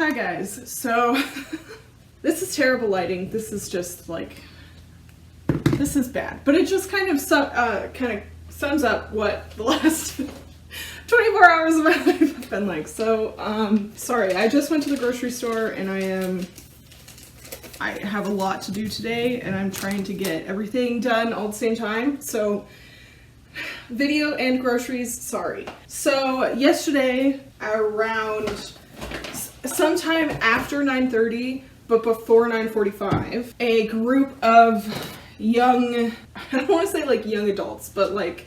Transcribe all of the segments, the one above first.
Hi guys, so this is terrible lighting. This is just like, this is bad, but it just kind of sums up what the last 24 hours of my life have been like. So, sorry, I just went to the grocery store and I have a lot to do today and I'm trying to get everything done all at the same time. So, video and groceries, sorry. So, yesterday around sometime after 9:30, but before 9:45, a group of young, I don't want to say like young adults, but like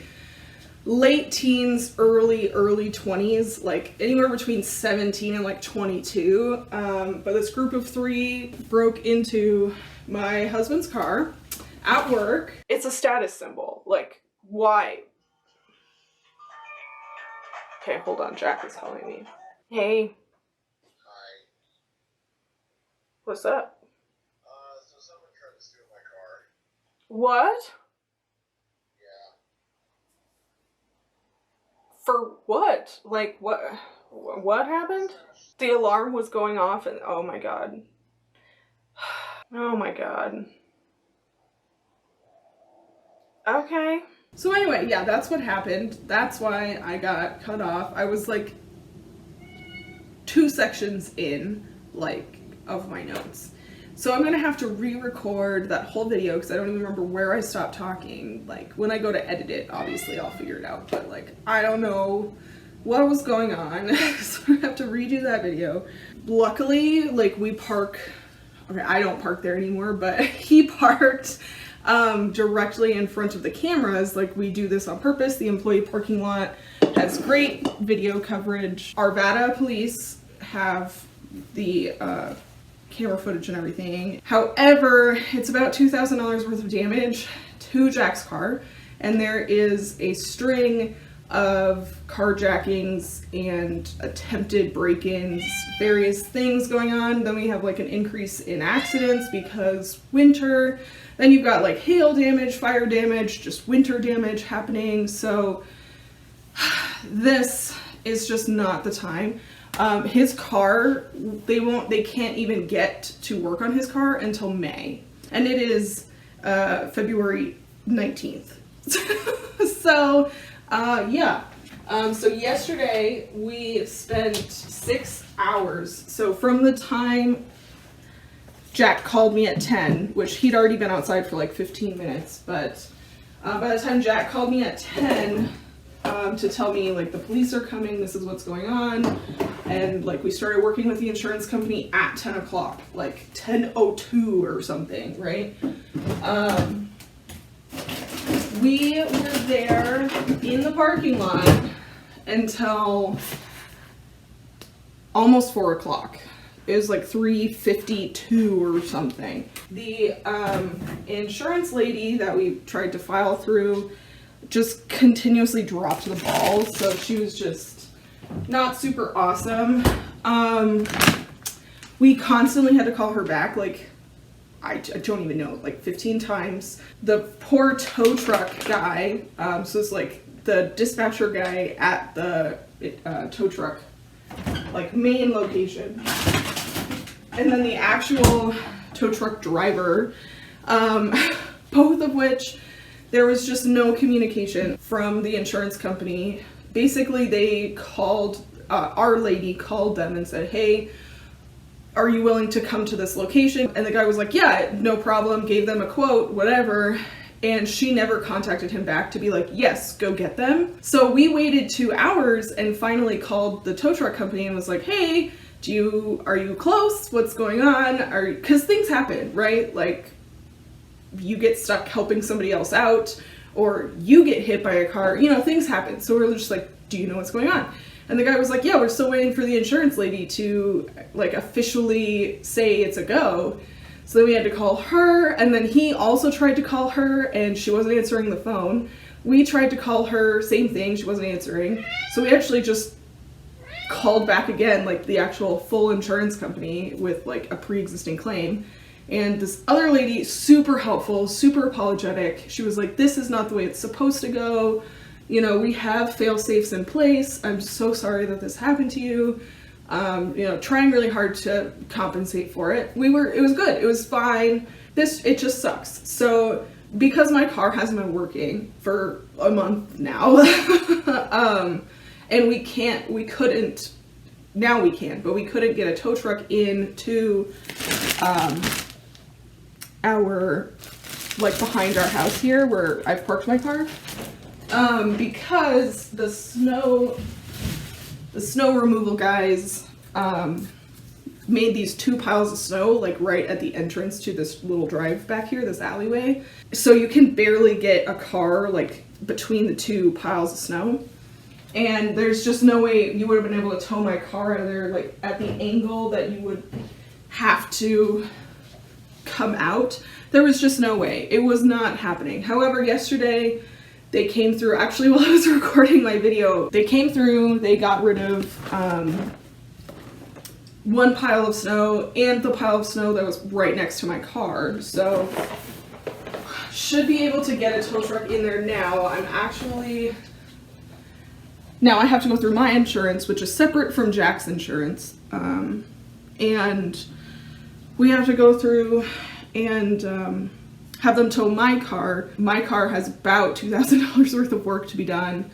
late teens, early 20s, like anywhere between 17 and like 22. But this group of three broke into my husband's car at work. It's a status symbol. Like, why? Okay, hold on. Jack is calling me. Hey. Hi. What's up? So someone tried to steal my car. What? Yeah. For what? Like, what happened? The alarm was going off and oh my god. Oh my god. Okay. So anyway, yeah, that's what happened. That's why I got cut off. I was like 2 sections in, like, of my notes. So I'm gonna have to re-record that whole video because I don't even remember where I stopped talking. Like, when I go to edit it, obviously I'll figure it out, but like, I don't know what was going on. So I have to redo that video. Luckily, like, we park, okay, I don't park there anymore, but he parked directly in front of the cameras. Like, we do this on purpose. The employee parking lot has great video coverage. Arvada police have the camera footage and everything. However, it's about $2,000 worth of damage to Jack's car, and there is a string of carjackings and attempted break-ins, various things going on. Then we have like an increase in accidents because winter. Then you've got like hail damage, fire damage, just winter damage happening. So this is just not the time. His car, they can't even get to work on his car until May. And it is February 19th. So, yeah. So yesterday we spent 6 hours. So from the time Jack called me at 10, which he'd already been outside for like 15 minutes, but by the time Jack called me at 10 to tell me like the police are coming, this is what's going on, and like we started working with the insurance company at 10 o'clock, like 10:02 or something, right? We were there in the parking lot until almost 4 o'clock. It was like 3:52 or something. The insurance lady that we tried to file through just continuously dropped the ball, so she was just not super awesome. We constantly had to call her back, like, I don't even know, like 15 times. The poor tow truck guy, so it's like the dispatcher guy at the tow truck, like, main location, and then the actual tow truck driver, both of which there was just no communication from the insurance company. Basically, they called, our lady called them and said, hey, are you willing to come to this location? And the guy was like, yeah, no problem, gave them a quote, whatever. And she never contacted him back to be like, yes, go get them. So we waited 2 hours and finally called the tow truck company and was like, hey, are you close? What's going on? Because things happen, right? Like, you get stuck helping somebody else out, or you get hit by a car, you know, things happen. So we're just like, do you know what's going on? And the guy was like, yeah, we're still waiting for the insurance lady to like officially say it's a go. So then we had to call her, and then he also tried to call her and she wasn't answering the phone. We tried to call her, same thing, she wasn't answering. So we actually just called back again, like the actual full insurance company with like a pre-existing claim. And this other lady, super helpful, super apologetic. She was like, this is not the way it's supposed to go. You know, we have fail safes in place. I'm so sorry that this happened to you. Trying really hard to compensate for it. It was good, it was fine. It just sucks. So because my car hasn't been working for a month now, and we couldn't, now we can, but we couldn't get a tow truck into our, like behind our house here where I've parked my car, because the snow removal guys made these 2 piles of snow like right at the entrance to this little drive back here, this alleyway. So you can barely get a car like between the 2 piles of snow. And there's just no way you would have been able to tow my car out of there like at the angle that you would have to come out. There was just no way. It was not happening. However, yesterday they came through, actually while I was recording my video, they came through, they got rid of 1 pile of snow and the pile of snow that was right next to my car. So should be able to get a tow truck in there now. Now I have to go through my insurance, which is separate from Jack's insurance. And we have to go through and have them tow my car. My car has about $2,000 worth of work to be done.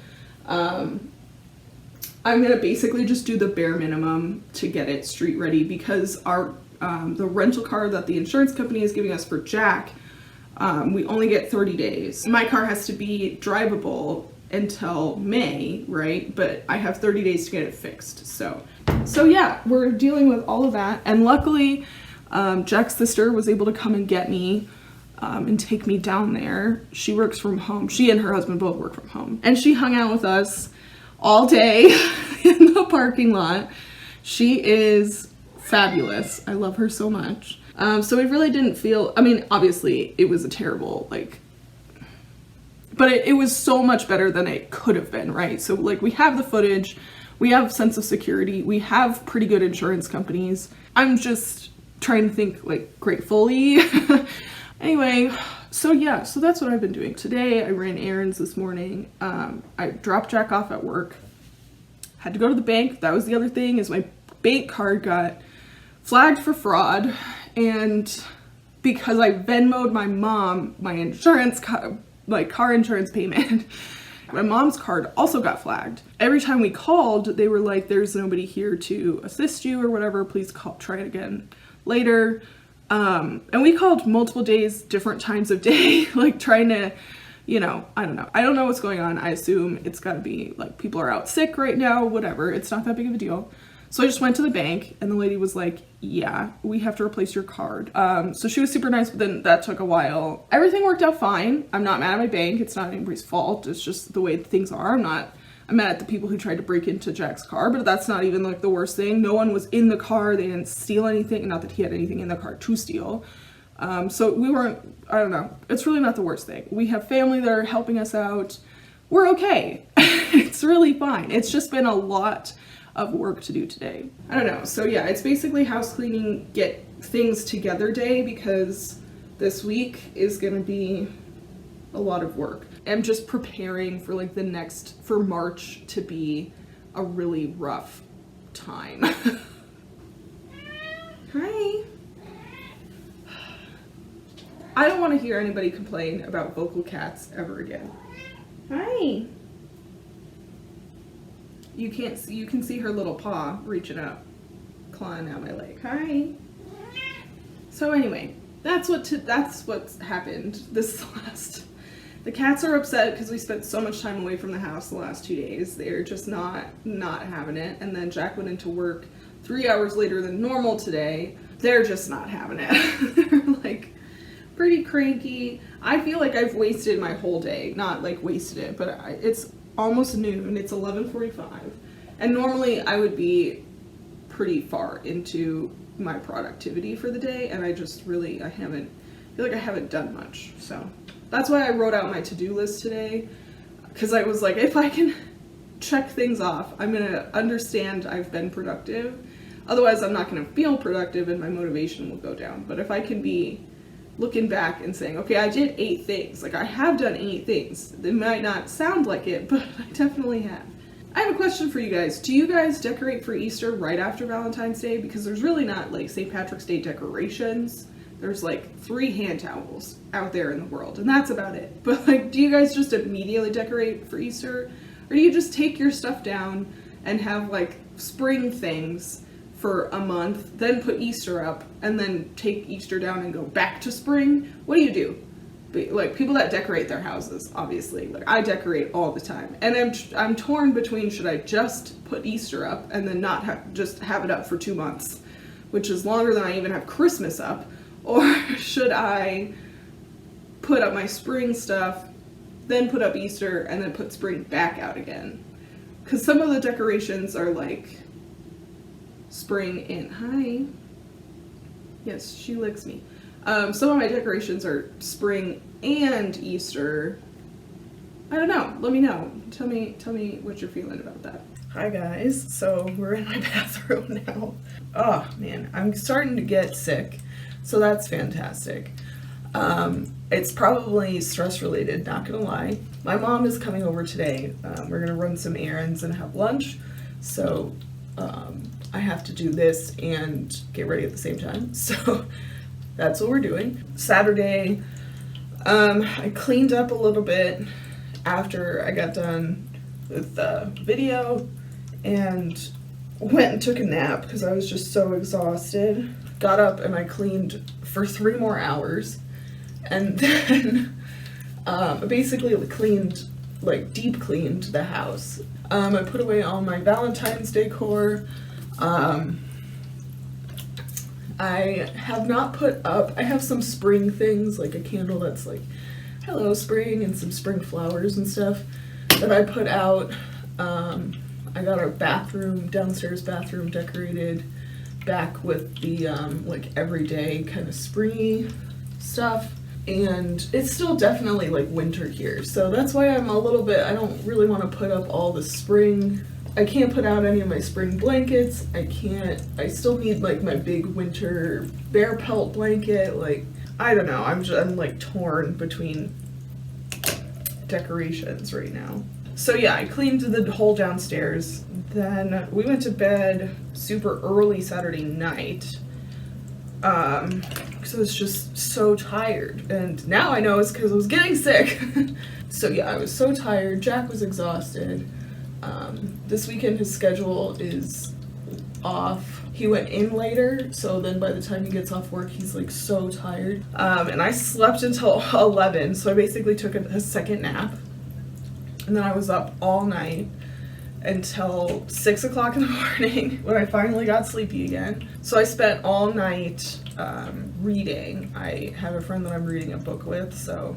I'm gonna basically just do the bare minimum to get it street ready, because the rental car that the insurance company is giving us for Jack, we only get 30 days. My car has to be drivable until May, right? But I have 30 days to get it fixed. So yeah, we're dealing with all of that. And luckily, Jack's sister was able to come and get me and take me down there. She works from home. She and her husband both work from home. And she hung out with us all day in the parking lot. She is fabulous. I love her so much. So it really didn't feel, I mean, obviously it was a terrible, but it was so much better than it could have been, right? So we have the footage, we have sense of security, we have pretty good insurance companies. I'm just trying to think gratefully. Anyway, so yeah, so that's what I've been doing. Today I ran errands this morning. I dropped Jack off at work. Had to go to the bank. That was the other thing, is my bank card got flagged for fraud, and because I Venmo'd my mom my insurance car insurance payment, my mom's card also got flagged. Every time we called, they were like, there's nobody here to assist you or whatever, please try it again later. And we called multiple days, different times of day, trying to, I don't know what's going on. I assume it's gotta be people are out sick right now, whatever. It's not that big of a deal. So I just went to the bank and the lady was like, yeah, we have to replace your card. So she was super nice, but then that took a while. Everything worked out fine. I'm not mad at my bank. It's not anybody's fault. It's just the way things are. I'm mad at the people who tried to break into Jack's car, but that's not even the worst thing. No one was in the car. They didn't steal anything. Not that he had anything in the car to steal. So we weren't, I don't know. It's really not the worst thing. We have family that are helping us out. We're okay. It's really fine. It's just been a lot of work to do today. I don't know. So yeah, it's basically house cleaning, get things together day, because this week is gonna be a lot of work. I'm just preparing for for March to be a really rough time. Hi. I don't want to hear anybody complain about vocal cats ever again. Hi. You can see her little paw reaching up, clawing at my leg. Hi. So anyway, that's what's happened the cats are upset because we spent so much time away from the house the last 2 days. They're just not having it. And then Jack went into work 3 hours later than normal today. They're just not having it. They're pretty cranky. I feel like I've wasted my whole day. Not wasted it, but it's almost noon. It's 11:45. And normally I would be pretty far into my productivity for the day, and I feel like I haven't done much. So that's why I wrote out my to-do list today, because I was like, if I can check things off, I'm gonna understand I've been productive. Otherwise I'm not gonna feel productive and my motivation will go down. But if I can be looking back and saying, okay, I did 8 things. I have done 8 things. It might not sound like it, but I definitely have. I have a question for you guys. Do you guys decorate for Easter right after Valentine's Day? Because there's really not like St. Patrick's Day decorations. There's like 3 hand towels out there in the world, and that's about it. But like, do you guys just immediately decorate for Easter? Or do you just take your stuff down and have like spring things for a month, then put Easter up, and then take Easter down and go back to spring? What do you do? Like, people that decorate their houses, obviously. Like, I decorate all the time. And I'm torn between, should I just put Easter up and then not just have it up for 2 months, which is longer than I even have Christmas up, or should I put up my spring stuff, then put up Easter, and then put spring back out again? Because some of the decorations are like spring and, hi. Yes, she licks me. Some of my decorations are spring and Easter. I don't know. Let me know. Tell me what you're feeling about that. Hi guys. So we're in my bathroom now. Oh man, I'm starting to get sick. So that's fantastic. It's probably stress related, not gonna lie. My mom is coming over today. We're gonna run some errands and have lunch. So I have to do this and get ready at the same time. So that's what we're doing. Saturday, I cleaned up a little bit after I got done with the video and went and took a nap because I was just so exhausted. Got up and I cleaned for 3 more hours, and then basically cleaned, like deep cleaned the house. I put away all my Valentine's decor. I have not put up, I have some spring things, like a candle that's like, hello spring, and some spring flowers and stuff that I put out. I got our bathroom, downstairs bathroom decorated back with the like everyday kind of springy stuff. And it's still definitely like winter here. So that's why I'm a little bit, I don't really want to put up all the spring. I can't put out any of my spring blankets. I still need like my big winter bear pelt blanket. Like, I don't know, I'm like torn between decorations right now. So yeah, I cleaned the whole downstairs. Then we went to bed super early Saturday night. Because I was just so tired. And now I know it's because I was getting sick. So yeah, I was so tired. Jack was exhausted. This weekend his schedule is off. He went in later, so then by the time he gets off work, he's like so tired. And I slept until 11, so I basically took a second nap. And then I was up all night until 6 o'clock in the morning when I finally got sleepy again. So I spent all night reading. I have a friend that I'm reading a book with, so.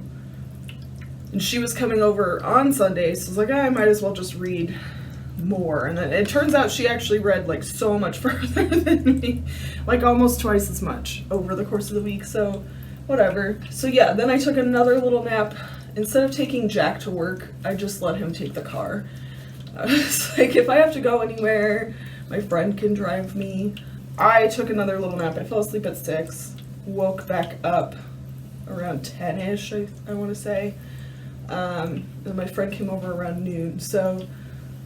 And she was coming over on Sunday, so I was like, I might as well just read more. And then it turns out she actually read like so much further than me, like almost twice as much over the course of the week, so whatever. So yeah, then I took another little nap. Instead of taking Jack to work, I just let him take the car. It's like, if I have to go anywhere, my friend can drive me. I took another little nap. I fell asleep at 6, woke back up around 10-ish, I want to say. And my friend came over around noon. So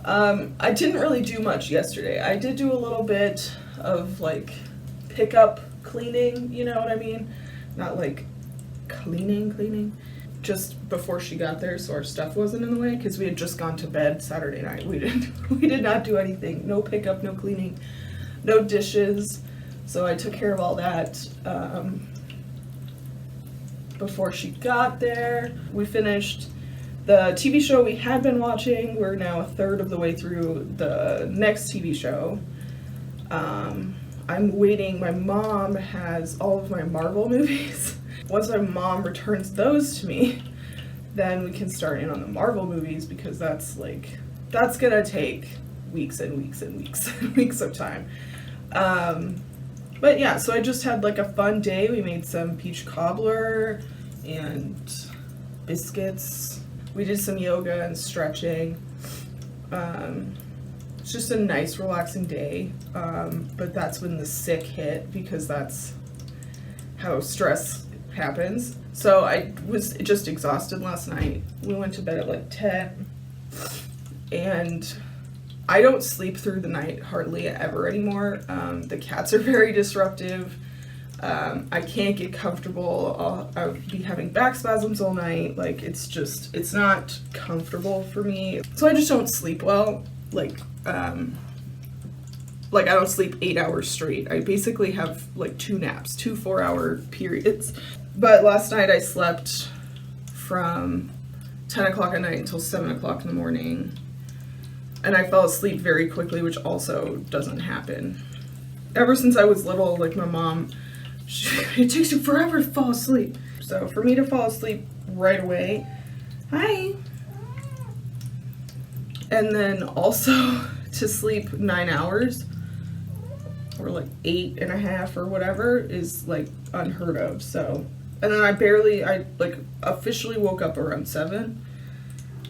I didn't really do much yesterday. I did do a little bit of like pickup cleaning, you know what I mean? Not like cleaning. Just before she got there, so our stuff wasn't in the way, because we had just gone to bed Saturday night. We did not do anything. No pickup, no cleaning, no dishes. So I took care of all that before she got there. We finished the TV show we had been watching. We're now a third of the way through the next TV show. I'm waiting. My mom has all of my Marvel movies. Once my mom returns those to me, then we can start in on the Marvel movies, because that's gonna take weeks and weeks and weeks and weeks of time. But yeah, so I just had like a fun day. We made some peach cobbler and biscuits. We did some yoga and stretching. It's just a nice relaxing day. But that's when the sick hit, because that's how stress happens. So I was just exhausted last night. We went to bed at like 10, and I don't sleep through the night hardly ever anymore. The cats are very disruptive. I can't get comfortable. I'll be having back spasms all night. Like, it's not comfortable for me. So I just don't sleep well. Like I don't sleep 8 hours straight. I basically have like 2 naps, 2 4-hour periods. But last night I slept from 10 o'clock at night until 7 o'clock in the morning. And I fell asleep very quickly, which also doesn't happen. Ever since I was little, like my mom, it takes you forever to fall asleep. So for me to fall asleep right away, hi. And then also to sleep 9 hours or like 8.5 or whatever is like unheard of. So, and then I like officially woke up around 7.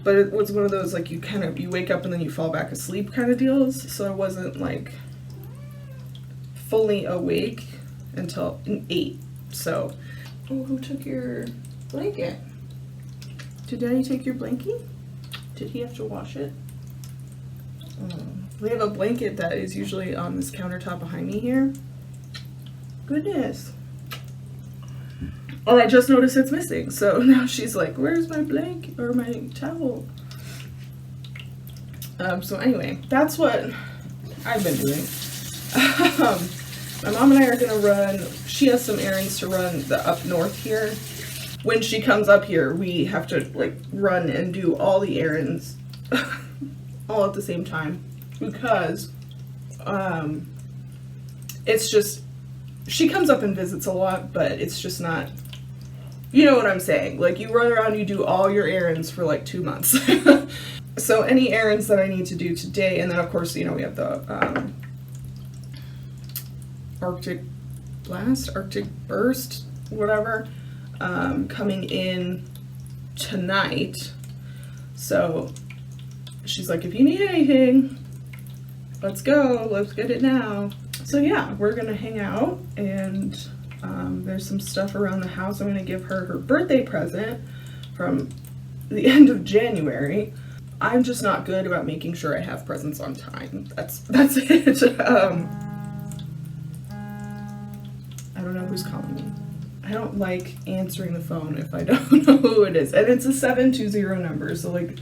But it was one of those, like, you wake up and then you fall back asleep kind of deals. So I wasn't, like, fully awake until 8. So, oh, who took your blanket? Did Daddy take your blanket? Did he have to wash it? We have a blanket that is usually on this countertop behind me here. Goodness. Oh, I just noticed it's missing. So now she's like, where's my blanket or my towel? So anyway, that's what I've been doing. My mom and I are gonna run, she has some errands to run up north here. When she comes up here, we have to like run and do all the errands all at the same time because it's just, she comes up and visits a lot, but it's just not, you know what I'm saying? Like, you run around, you do all your errands for like 2 months. So any errands that I need to do today, and then of course, you know, we have the Arctic Burst, whatever, coming in tonight. So she's like, if you need anything, let's go, let's get it now. So yeah, we're gonna hang out, and there's some stuff around the house. I'm gonna give her her birthday present from the end of January. I'm just not good about making sure I have presents on time. That's it. I don't know who's calling me. I don't like answering the phone if I don't know who it is. And it's a 720 number, so like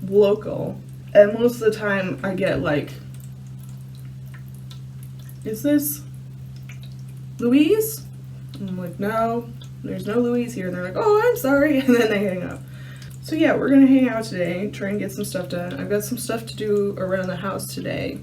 local. And most of the time I get like, is this Louise? And I'm like, no, there's no Louise here. And they're like, oh, I'm sorry. And then they hang up. So yeah, we're gonna hang out today, try and get some stuff done. I've got some stuff to do around the house today.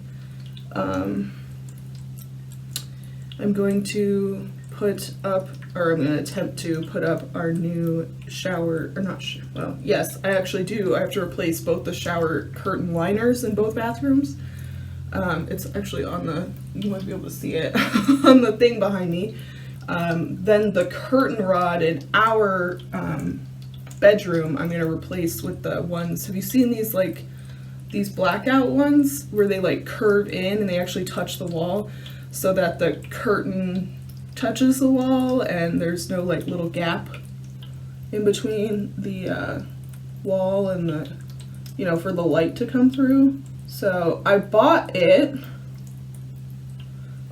I'm going to put up, or I'm going to attempt to put up our new shower, or not, well, yes, I actually do. I have to replace both the shower curtain liners in both bathrooms. It's actually on the, you might be able to see it, on the thing behind me. Then the curtain rod in our bedroom, I'm going to replace with the ones, have you seen these, like, these blackout ones where they like curve in and they actually touch the wall so that the curtain touches the wall and there's no like little gap in between the wall and the, you know, for the light to come through. So I bought it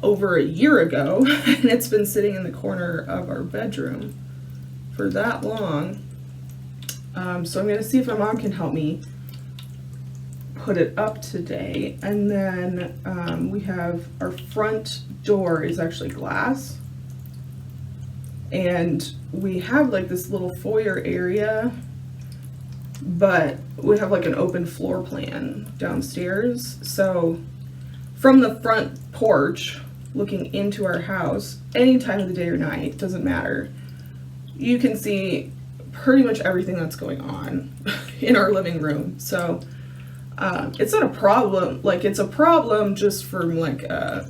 over a year ago and it's been sitting in the corner of our bedroom for that long. So I'm going to see if my mom can help me put it up today. And then we have our front door is actually glass. And we have like this little foyer area, but we have like an open floor plan downstairs. So from the front porch, looking into our house, any time of the day or night, doesn't matter, you can see pretty much everything that's going on in our living room. So it's not a problem. Like, it's a problem just from like I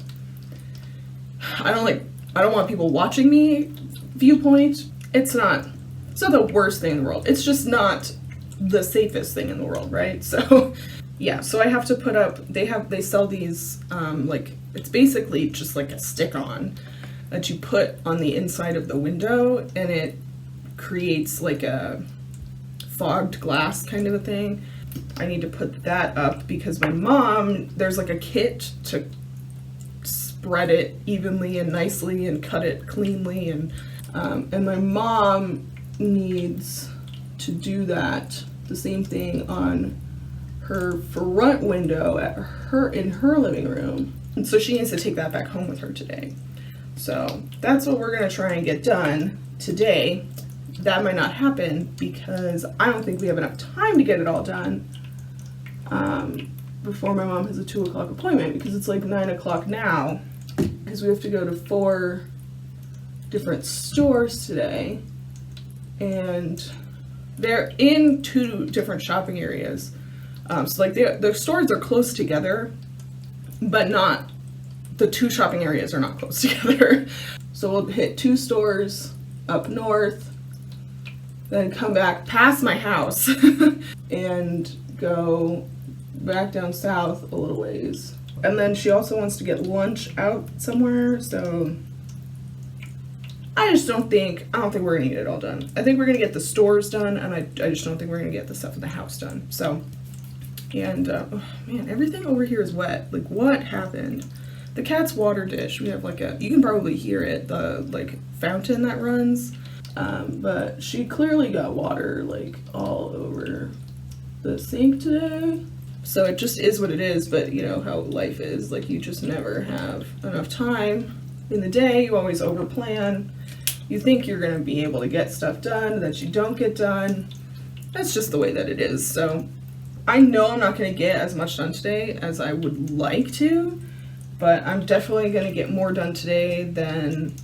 don't want people watching me viewpoint. It's not the worst thing in the world. It's just not the safest thing in the world, right? So yeah, so I have to put up, they sell these like, it's basically just like a stick-on that you put on the inside of the window, and it creates like a fogged glass kind of a thing. I need to put that up because my mom, there's like a kit to spread it evenly and nicely and cut it cleanly, and my mom needs to do that, the same thing on her front window in her living room, and so she needs to take that back home with her today. So that's what we're gonna try and get done today. That might not happen because I don't think we have enough time to get it all done before my mom has a 2 o'clock appointment, because it's like 9 o'clock now, because we have to go to 4 different stores today, and they're in 2 different shopping areas. So like the stores are close together, but not, the 2 shopping areas are not close together. So we'll hit 2 stores up north, then come back past my house and go back down south a little ways. And then she also wants to get lunch out somewhere, so I don't think we're gonna get it all done. I think we're gonna get the stores done, and I just don't think we're gonna get the stuff in the house done. So, and oh man, everything over here is wet. Like, what happened? The cat's water dish, we have like you can probably hear it, the like fountain that runs, but she clearly got water like all over the sink today. So it just is what it is, but you know how life is, like you just never have enough time in the day. You always overplan. You think you're gonna be able to get stuff done that you don't get done. That's just the way that it is. So I know I'm not gonna get as much done today as I would like to, but I'm definitely gonna get more done today than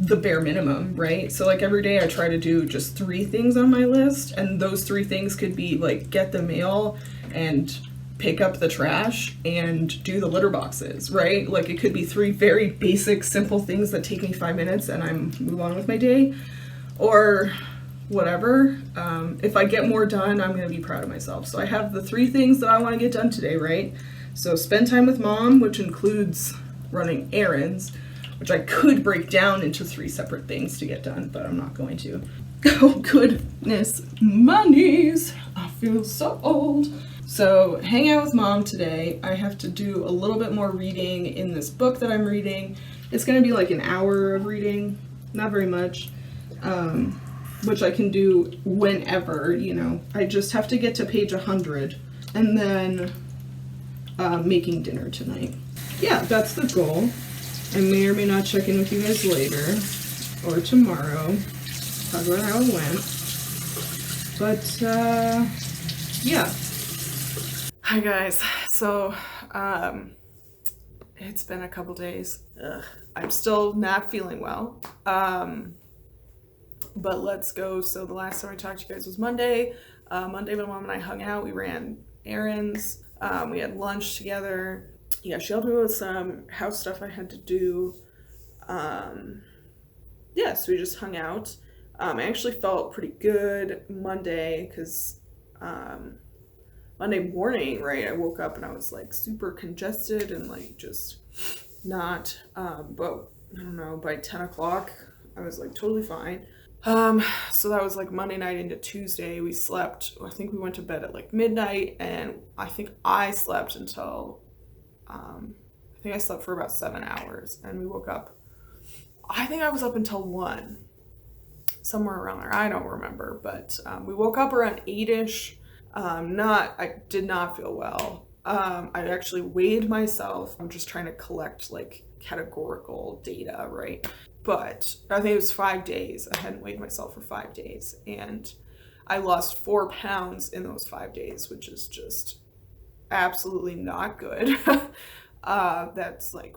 the bare minimum, right? So like every day I try to do just 3 things on my list, and those 3 things could be like get the mail and pick up the trash and do the litter boxes, right? Like it could be 3 very basic, simple things that take me 5 minutes and I'm move on with my day, or whatever. If I get more done, I'm gonna be proud of myself. So I have the 3 things that I wanna get done today, right? So spend time with mom, which includes running errands, which I could break down into 3 separate things to get done, but I'm not going to. Oh goodness, monies! I feel so old. So hang out with mom today. I have to do a little bit more reading in this book that I'm reading. It's gonna be like an hour of reading, not very much, which I can do whenever, you know. I just have to get to page 100, and then making dinner tonight. Yeah, that's the goal. I may or may not check in with you guys later or tomorrow, talk about how it went. But yeah. Hi guys. So it's been a couple days. I'm still not feeling well. But let's go. So the last time I talked to you guys was Monday. Monday, my mom and I hung out. We ran errands. We had lunch together. Yeah, she helped me with some house stuff I had to do. Yeah, so we just hung out. I actually felt pretty good Monday because Monday morning, right, I woke up and I was like super congested and like just not, but I don't know, by 10 o'clock, I was like totally fine. So that was like Monday night into Tuesday. We slept, I think we went to bed at like midnight, and I think I slept until, I think I slept for about 7 hours, and we woke up, I think I was up until 1, somewhere around there. I don't remember, but we woke up around 8-ish. I did not feel well. I actually weighed myself. I'm just trying to collect like categorical data, right? But I think it was 5 days. I hadn't weighed myself for 5 days, and I lost 4 pounds in those 5 days, which is just absolutely not good. That's like,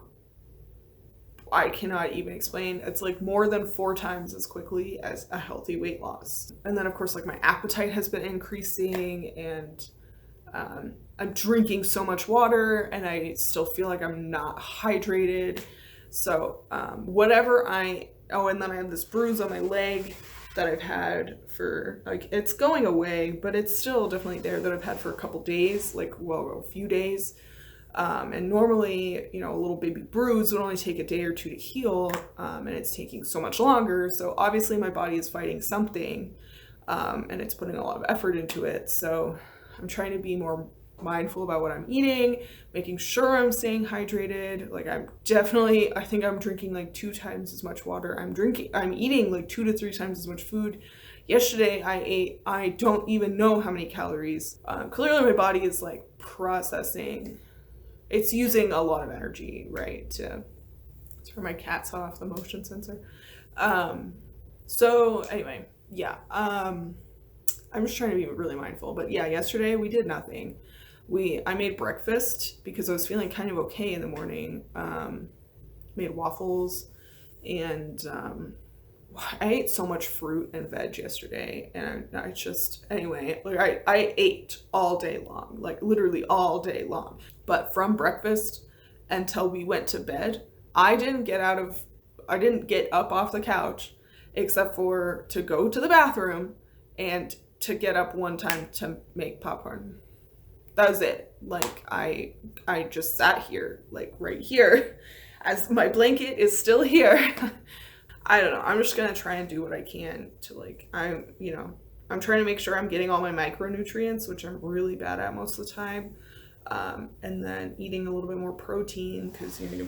I cannot even explain. It's like more than 4 times as quickly as a healthy weight loss. And then of course, like my appetite has been increasing, and I'm drinking so much water, and I still feel like I'm not hydrated. So and then I have this bruise on my leg that I've had for, like, it's going away, but it's still definitely there, that I've had for a couple days, like, well, a few days. And normally, you know, a little baby bruise would only take a day or 2 to heal, and it's taking so much longer. So obviously my body is fighting something. and it's putting a lot of effort into it. So I'm trying to be more mindful about what I'm eating, making sure I'm staying hydrated. Like I think I'm drinking like 2 times as much water. I'm eating like 2 to 3 times as much food. Yesterday I don't even know how many calories. Clearly my body is like processing. It's using a lot of energy, right? To turn my cats off the motion sensor. So anyway, yeah. I'm just trying to be really mindful. But yeah, yesterday we did nothing. I made breakfast because I was feeling kind of okay in the morning. Made waffles, and I ate so much fruit and veg yesterday, and I just anyway, like I ate all day long, like literally all day long. But from breakfast until we went to bed, I didn't get up off the couch except for to go to the bathroom and to get up one time to make popcorn. That was it. Like I just sat here, like right here, as my blanket is still here. I don't know. I'm just gonna try and do what I can to like I'm trying to make sure I'm getting all my micronutrients, which I'm really bad at most of the time. And then eating a little bit more protein because your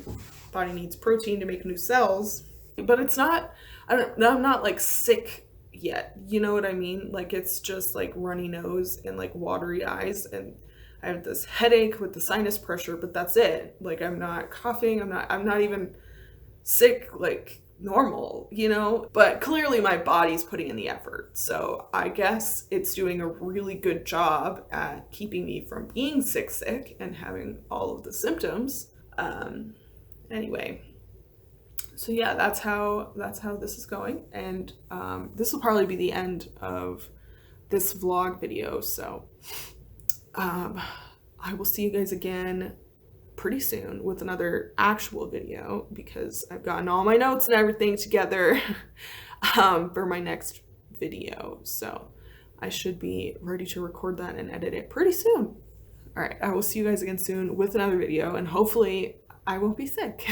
body needs protein to make new cells. But it's not. I'm not like sick yet. You know what I mean? Like it's just like runny nose and like watery eyes, and I have this headache with the sinus pressure, but that's it. Like I'm not coughing. I'm not even sick like normal, but clearly my body's putting in the effort. So I guess it's doing a really good job at keeping me from being sick and having all of the symptoms. Anyway, so yeah, that's how this is going. And this will probably be the end of this vlog video. So I will see you guys again pretty soon with another actual video because I've gotten all my notes and everything together for my next video. So I should be ready to record that and edit it pretty soon. All right, I will see you guys again soon with another video, and hopefully I won't be sick.